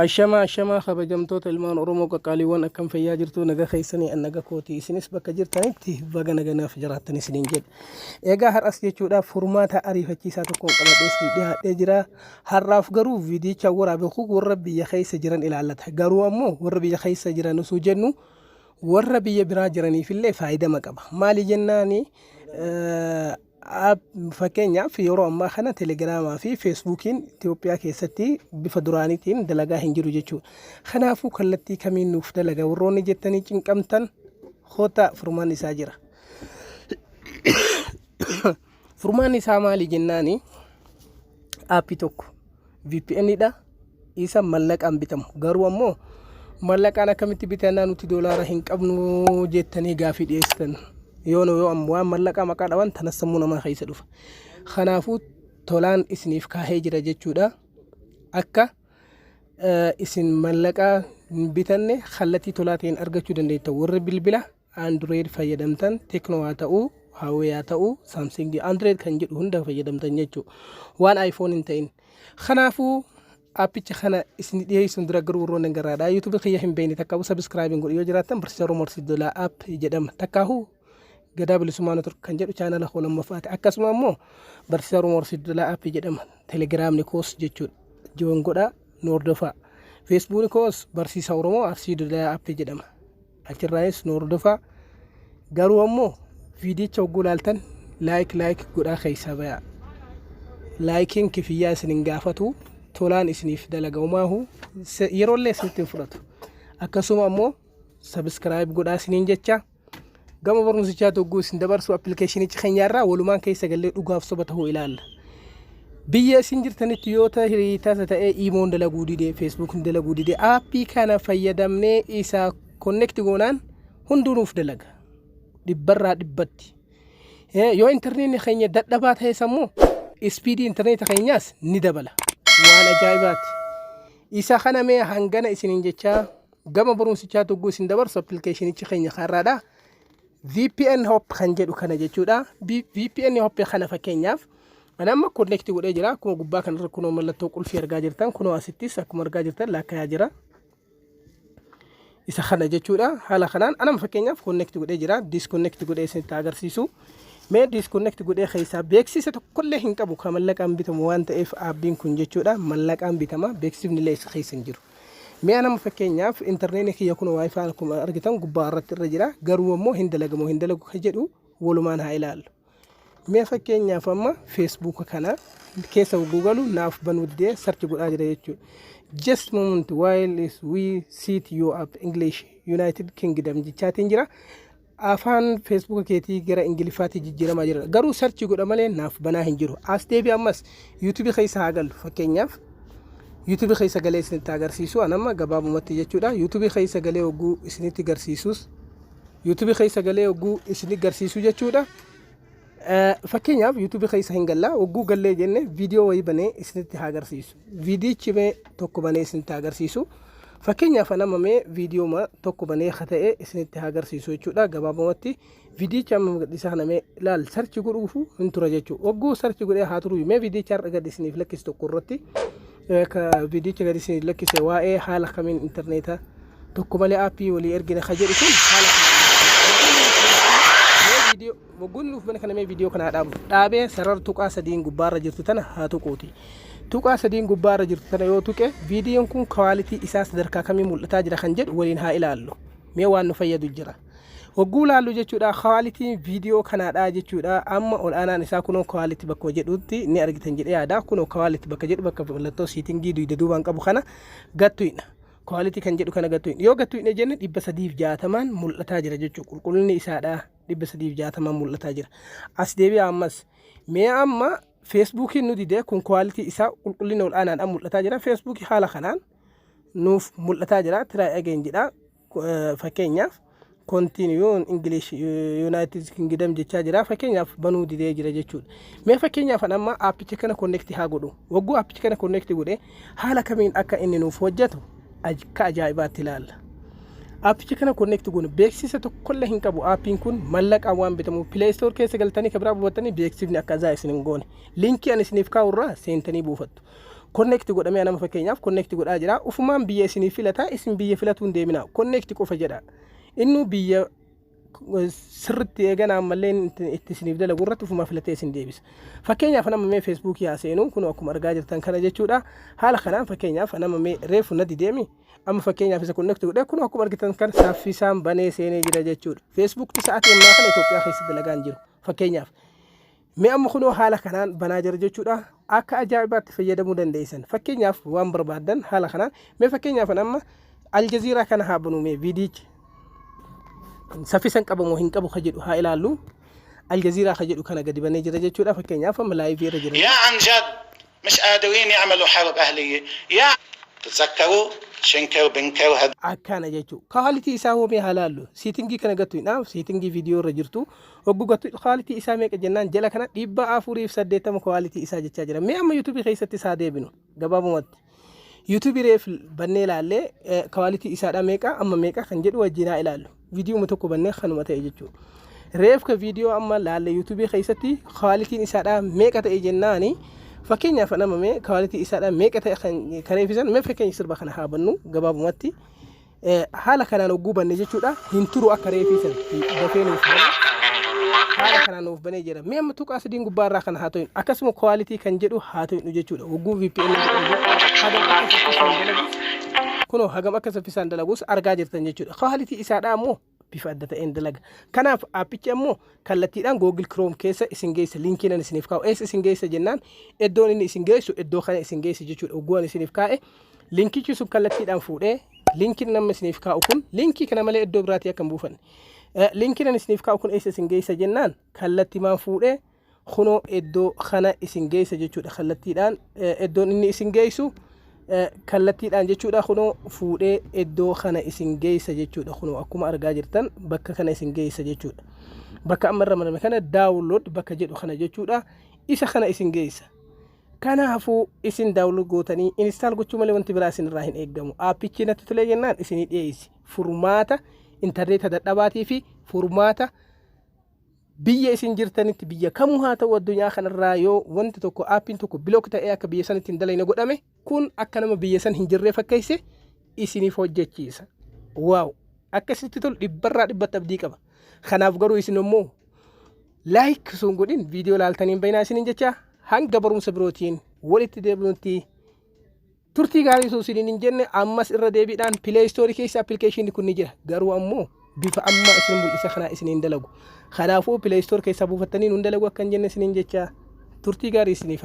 Ashama kabajamtoota ilmaan Oromoo qaqqaaliiwwan akkam fayyaa jirtu naga keessanii annaga kooti isinis bakka jirtanitti baga naganaaf jiraattan isiniin jedha. Egaa har'as jechuudha furmaata ariifachiisaa tokkoon qabadhee dhiyaadhee jira. Har'aaf garuu viidicha waraabeeku warra biyya keessa jiran ilaallata. Garuu ammoo warra biyya keessa jiran osoo jennu warra biyya biraa jiraniifillee faayidama qaba. Maali jennaani fakkeenyaaf yeroo ammaa kana teelegiraamaa fi feesbuukiin Itoophiyaa keessatti bifa duraaniitiin dalagaa hin jiru jechuudha. Kanaafuu kallattii kamiin nuuf dalaga warroonni jettanii cinqamtan hoota furmaan isaa jira. Furmaan isaa maali jennaani aappii tokko VPN dha. Isa mallaqaan bitamu. Garuu ammoo mallaqaan akkamitti bitannaa nuti doolaara hin qabnu jettanii gaafii dhiyeessitan. Yoo ammoo mallaqa maqaa dhawan tanas sammuu namaa keessa dhufa. Kanaafuu tolaan isiniif kaahee jira jechuudha. Akka isin mallaqa bitanne kallattii tolaatiin argachuu dandeettan warri bilbila Android fayyadamtan Tecno haa ta'uu Huawei haa ta'uu Samsung Android kan jedhu hunda fayyadamtan jechuudha. Waan iPhone hin ta'in. Kanaafuu appicha kana isin dhiyeessuun dura garuu warroonni garaadha. YouTube kiyya hin beekne takka subscribe godhu yoo jiraattan barsiisa Oromoo Horsiisee app jedhama. Takkaahu Gadaa Bilisummaa Turk kan jedhu chaanala lamaffaati. Akkasuma immoo barsiisa Oromoo Horsiisee app jedhama. Telegiraamni koos jechuudha. Joon godha Noordofaa. Feesbuukni koos barsiisa Oromoo Horsiisee app jedhama. Achirraayis Noordofaa. Garuu ammoo viidicha hogguu laaltan laayik godhaa keessa bayaa. Laayikiin kifiyyaa isin gaafatu tolaan isiniif dalaga umaahu yeroollee isinitti fudhatu. Akkasuma ammoo subscribe godhaa isiniin jecha. Gama barumsichaa togguu isin dabarsu appilikeeshinichi keenyarraa walumaan keessa gallee dhugaaf soba ta'uu ilaalla. Biyya isin jirtanitti yoo taasa ta'ee iimoon dalaguu didee feesbuukiin dalaguu didee aappii kana fayyadamnee isa konneekti goonaan hundunuuf dalaga. Dhibbarraa dhibbatti. Yoo intarneetni keenya dadhabaa ta'es ammoo ispiidii intarneeta keenyaas ni dabala. Waan ajaa'ibaati. Isa kana mee hangana isiniin jechaa gama barumsichaa togguu isin dabarsu appilikeeshinichi keenya kaarraadha. VPN Hop kan jedhu kana jechuudha. VPN Hop kana fakkeenyaaf anamma connect godhee jira. Akkuma gubbaa kanarra kunoo mallattoo qulfii argaa jirtan kunoo asittis akkuma argaa jirtan laakkayaa jira. Isa kana jechuudha. Haala kanaan anamma fakkeenyaaf connect godhee jira. Disconnect godhee isinitti agarsiisu. Mee disconnect godhee keessaa beeksisa tokkollee hin qabu kan mallaqaan bitamu waan ta'eef aappiin kun jechuudha mallaqaan bitama beeksifni illee isa keessa hin jiru. Mee anama fakkeenyaaf intarneetii kiyya kun wifi akkuma argitan gubbaa irratti irra jira garuu ammoo hin dalagu kan jedhu walumaan haa ilaallu. Mee fakkeenyaaf amma Facebook kana keessa Google naaf banuu didee search godhaa jira jechuudha. Just moment while we sit you up English United Kingdom jechaatiin jira. Afaan Facebook keetii gara Ingilifaatti jijjiiramaa jira. Garuu search godha malee naaf banaa hin jiru. As deebi ammas YouTube keessa haa galu fakkeenyaaf YouTube keessa galee isinitti agarsiisu anamma gabaabumatti jechuudha. YouTube keessa galee hogguu isinitti agarsiisus YouTube keessa galee hogguu isinitti agarsiisu jechuudha. Fakkeenyaaf YouTube keessa hin galla hogguu gallee jenne viidiyoo wayii banee isinitti agarsiisu. Viidiyichi mee tokko banee isinitti agarsiisu. Fakkeenyaaf anamma mee viidiyoo tokko banee ta'ee isinitti agarsiisu jechuudha. Gabaabumatti viidiyicha amma gadhiisaa kana mee laal sarchi godhuufu hin tura jechuudha. Hogguu sarchi godhee haa turu mee viidiyicha har'a gadhiisaniif lakkisi tokko irratti viidiyicha gadhiisanii lakkise waa'ee haala kamiin intarneeta tokko malee aappii walii ergina ka jedhu kun haala viidiyoo waggoonni nuuf bane kana mee viidiyoo kana dhaabee sarara tuqaa sadiin gubbaarra jirtu tana haa tuquuti. Tuqaa sadiin gubbaarra jirtu tana yoo tuqe viidiyoon kun kwaalitii isaa sadarkaa kamii mul'ataa jira kan jedhu waliin haa ilaallu. Mee waan nu fayyadu jira. Hogguu laallu jechuudha kwaalitii viidiyoo kanaadha jechuudha amma olaanaan isaa kunoo kwaalitii bakka jedhutti ni argitan jedhee yaada kunoo kwaalitii bakka jedhu bakka mallattoo siitingii duubaan qabu kana gattuina kwaalitii kan jedhu kana gattuina yoo gattuina jenne 360 mul'ataa jira jechuudha qulqullinni isaadha 360 mul'ataa jira as deebi'a ammas mee amma Feesbuukiin nu didee kun kwaalitii isaa qulqullina olaanaadhaan mul'ataa jira Feesbuukii haala kanaan nuuf mul'ataa jira try again jedha fakkeenyaaf continue in English United Kingdom jechaa jira fakkeenyaaf banuu didee jira jechuudha. Mee fakkeenyaaf amma aappicha kana connect haa godhu. Wagguu aappicha kana connect godhee haala kamiin akka inni nuuf hojjetu akka ajaa'ibaatti ilaalla. Aappicha kana connect goone beeksisa tokkollee hin qabu aappiin kun mallaqaan waan bitamu Play Store keessa galtanii kabira buufatanii beeksifni akka azaa isin hin goone. Linkii ani isiniif kaa'urraa seentanii buufattu. connect godhamee nama fakkeenyaaf connect godhaa jira ufumaan biyya isinii filata isin biyya filatu hin deemina connect qofa jedha innu biyya sirriitti eegan ammallee itti isiniif dalagu irratti ufuma filatee isin deebisa fakkeenyaaf nama mee Facebook yaa seenu kun akkuma argaa jirtan kana jechuudha haala kanaan fakkeenyaaf nama mee reefu nadi deemi amma fakkeenyaaf isa connect godhe kun akkuma argitan kan saffisaan banee seenee jira jechuudha Facebook sa'aatii ammaa kana Itoophiyaa keessatti dalagaan jiru fakkeenyaaf mee amma kunoo haala kanaan banaa jira jechuudha akka ajaa'ibaatti fayyadamuu dandeessan fakkeenyaaf waan barbaadan haala kanaan mee fakkeenyaaf amma Aljazeera kana haa banuu mee viidiyochi saffisan qabamoo hin qabu kajedhu haa ilaallu Aljazeera kajedhu kana gadi banee jira jechuudha fakkeenyaaf amma live irra jira يا عن جد مش قادرين يعملوا حرب أهلية يا تتذكروا شنكر بنكر هد akkana jechuudha quality isaa hoomee halaallu siitingii kana gattuudhaaf siitingii viidiyoo irra jirtu oggu gattu quality isaa meeqa jennaan jala kana 480 quality isaa jechaa jira mee amma YouTube keessatti isaa deebinu gabaabumatti YouTube reef bannee ilaalle quality isaadha meeqa amma meeqa kan jedhu wajjinaa ilaallu viidiyoo tokko bannee kanuma ta'e jechuudha reef ka viidiyoo amma laalle YouTube keessatti quality isaadha meeqa ta'e jennaani fakkeenyaaf nama mee quality isaadha meeqa ta'e kan reefisan mee fakkeenya sirba kana haa bannu gabaabumatti haala kanaan ogguu banne jechuudha hin turu akka reefisan dafee nuuf haala kanaan nuuf banee jira mee amma tuqaa sidiin gubbaarraa kana haa ta'u akkasuma quality kan jedhu haa ta'u jechuudha ogguu VPN kuno hagam akka saffisaan dalagus argaa jirtan jechuudha quality isaadha ammoo bifa adda ta'een dalaga kanaaf appichi ammoo kallattiidhaan Google Chrome keessa isin geessa linkiin ani isiniif kaa'u isin geessa jennaan iddoon inni isin geessu iddoo kana isin geessa jechuudha ogguun isiniif kaa'e linkichi sun kallattiidhaan fuudhee linkiin nama isiniif kaa'u kun linkii kana malee iddoo biraatti akka hin buufanne linkiin ani isiniif kaa'u kun isin geessa jennaan kallattiimaan fuudhee kunoo iddoo kana isin geessa jechuudha kallattiidhaan iddoon inni isin geessu kallattiidhaan jechuudha kunoo fuudhee iddoo kana isin geessa jechuudha kunoo akkuma argaa jirtan bakka kana isin geessa jechuudha bakka ammarra marame kana download bakka jedhu kana jechuudha isa kana isin geessa kanaafuu isin download gootanii install gochuu malee wanti biraa isin irraa hin eeggamu appichi natti tolee jennaan isin dhiyeessi furmaata interneeta dadhabaatii fi furmaata biyya isin jirtanitti biyya kamuu haa ta'u addunyaa kanarraa yoo wanti tokko appiin tokko block ta'ee akka biyya sanitti hin dalayne godhame kun akka nama biyya san hin jirree fakkeesse isiniif hojjechiisa waaw akkasitti tol dhibbarraa dhibbatti abdii qaba kanaaf garuu isin immoo like sun godhin viidiyoo laaltaniin baay'inaa isiniin jecha hanga barumsa birootiin walitti deebinutti turtii gaarii sun isiniin hin jenne ammas irra deebiidhaan Play Store keessa application kun ni jira garuu ammoo bifa amma isin mul'isa kana isiniin dalagu kanaafuu Play Store keessa buufattanii nun dalagu akka hin jenne isiniin jecha turtii gaarii isiniif